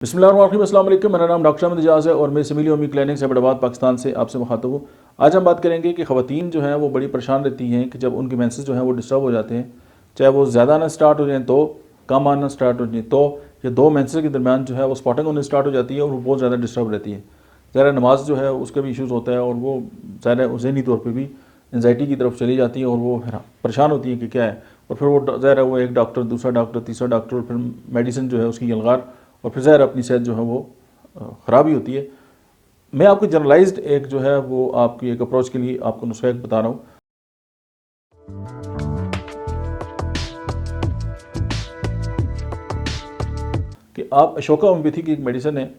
बिस्मिल्लाहिर्रहमानिर्रहीम, अस्सलाम वालेकुम। मेरा नाम डॉक्टर अहमद इजाज़ है और मैं सिविल होमी क्लिनिक से हैदराबाद पाकिस्तान से आपसे मुखातब हूँ। आज हम बात करेंगे कि ख़वातीन जो हैं वो बड़ी परेशान रहती हैं कि जब उनके मेंसेस जो हैं वो डिस्टर्ब हो जाते हैं, चाहे वो ज़्यादा आना स्टार्ट हो जाएँ तो, कम आना स्टार्ट हो जाए तो, या दो मेंसेस के दरमियान जो है वो स्पॉटिंग होनी स्टार्ट हो जाती है और वो बहुत ज़्यादा डिस्टर्ब रहती है। ज़ाहिर नमाज जो है उसका भी इशूज़ होता है और वो ज़ाहिर ज़हनी तौर पर भी एंजाइटी की तरफ चली जाती है और वो परेशान होती है कि क्या है, और फिर वो ज़ाहिर है वो एक डॉक्टर, दूसरा डॉक्टर, तीसरा डॉक्टर, और फिर मेडिसिन जो है उसकी यलगार, और फिर ज़ाहिर अपनी सेहत जो है वो ख़राबी होती है। मैं आपको जनरलाइज्ड एक जो है वो आपकी एक अप्रोच के लिए आपको नुस्खा एक बता रहा हूँ कि आप अशोका होम्योपैथी की एक मेडिसिन है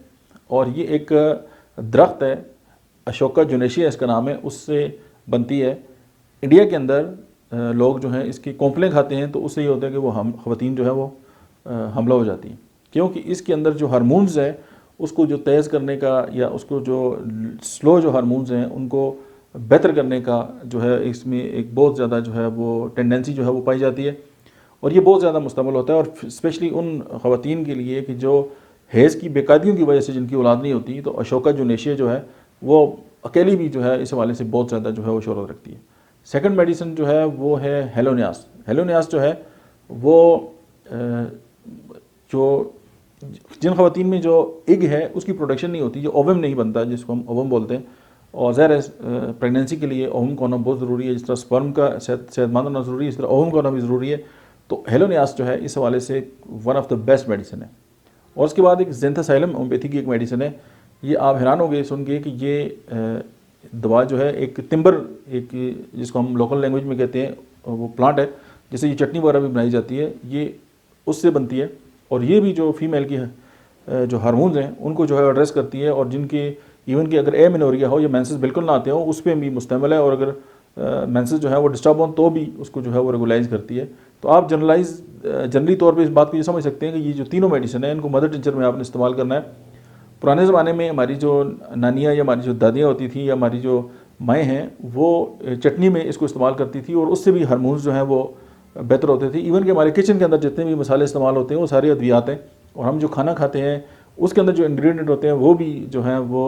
और ये एक दरख्त है, अशोका जुनेशिया इसका नाम है, उससे बनती है। इंडिया के अंदर लोग जो हैं इसकी कॉम्प्लेन खाते हैं तो उससे ये होता है कि वो ख़वातीन जो है वो हमला हो जाती हैं, क्योंकि इसके अंदर जो हार्मोन्स है उसको जो तेज़ करने का या उसको जो स्लो जो हार्मोन्स हैं उनको बेहतर करने का जो है इसमें एक बहुत ज़्यादा जो है वो टेंडेंसी जो है वो पाई जाती है और ये बहुत ज़्यादा मुस्तमल होता है। और स्पेशली उन ख़वातीन के लिए कि जो हैज़ की बेकायदियों की वजह से जिनकी औलाद नहीं होती, तो अशोका जुनेशिया जो है वो अकेली भी जो है इस हवाले से बहुत ज़्यादा जो है वो शोहरत रखती है। सेकंड मेडिसिन जो है वो है हेलोनियास। हेलोनियास जो है वो जो जिन ख़वातीन में जो इग है उसकी प्रोडक्शन नहीं होती, जो ओवम नहीं बनता जिसको हम ओवम बोलते हैं, और ज़ाहिर है प्रेगनेंसी के लिए ओवम का होना बहुत ज़रूरी है। जिस तरह स्पर्म का सेहतमंद होना ज़रूरी है, इस तरह ओवम का होना भी ज़रूरी है। तो हेलोनियास जो है इस हवाले से one of the best medicine है। और उसके बाद एक ज़ेंथासाइलम होम्योपैथी की एक मेडिसिन है। ये आप हैरान हो गए सुन के कि ये दवा जो है एक तिम्बर, एक जिसको हम लोकल लैंग्वेज में कहते हैं, वो प्लांट है जिससे ये चटनी वगैरह भी बनाई जाती है, ये उससे बनती है। और ये भी जो फीमेल की जो हार्मोन्स हैं उनको जो है एड्रेस करती है, और जिनके इवन कि अगर एमेनोरिया हो या मेंसेस बिल्कुल ना आते हो उस पर भी मुश्तमिल है, और अगर मेंसेस जो है वो डिस्टर्ब हो तो भी उसको जो है वो रेगुलाइज करती है। तो आप जनरली तौर पे इस बात को ये समझ सकते हैं कि ये जो तीनों मेडिसिन है इनको मदर टिंचर में आपने इस्तेमाल करना है। पुराने ज़माने में हमारी जो नानियाँ या हमारी जो दादियाँ होती थी या हमारी जो माएँ हैं वो चटनी में इसको इस्तेमाल करती थी और उससे भी हार्मोन्स जो हैं वो बेहतर होते थे। इवन कि हमारे किचन के अंदर जितने भी मसाले इस्तेमाल होते हैं वो सारे अद्वियात हैं, और हम जो खाना खाते हैं उसके अंदर जो इंग्रेडिएंट होते हैं वो भी जो हैं वो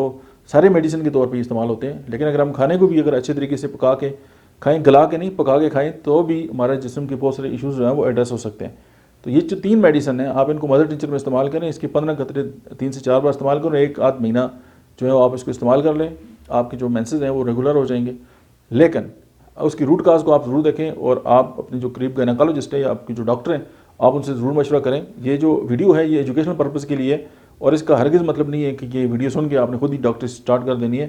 सारे मेडिसिन के तौर पे इस्तेमाल होते हैं। लेकिन अगर हम खाने को भी अगर अच्छे तरीके से पका के खाएं, गला के नहीं पका के खाएं, तो भी हमारे जिस्म के बहुत सारे इशूज़ जो हैं वो एड्रेस हो सकते हैं। तो ये जो तीन मेडिसिन है आप इनको मदर टिंचर में इस्तेमाल करें। इसके 15 कतरे 3 से 4 बार इस्तेमाल करें, एक आध महीना जो है आप इसको इस्तेमाल कर लें, आपके जो मेंसेस हैं वो रेगुलर हो जाएंगे। लेकिन उसकी रूट काज को आप ज़रूर देखें और आप अपने जो करीब गायनेकोलॉजिस्ट है या आपके जो डॉक्टर हैं आप उनसे ज़रूर मशवरा करें। ये जो वीडियो है ये एजुकेशनल पर्पज़ के लिए है और इसका हरगिज़ मतलब नहीं है कि ये वीडियो सुन के आपने खुद ही डॉक्टर स्टार्ट कर देनी है,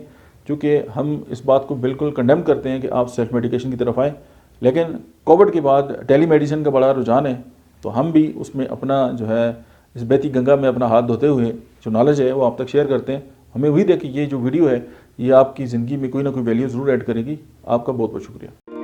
क्योंकि हम इस बात को बिल्कुल कंडेम करते हैं कि आप सेल्फ मेडिकेशन की तरफ आएँ। लेकिन कोविड के बाद टेली मेडिसिन का बड़ा रुझान है, तो हम भी उसमें अपना जो है इस बहती गंगा में अपना हाथ धोते हुए जो नॉलेज है वो आप तक शेयर करते हैं। हमें उम्मीद है कि ये जो वीडियो है ये आपकी ज़िंदगी में कोई ना कोई वैल्यू ज़रूर ऐड करेगी। आपका बहुत बहुत शुक्रिया।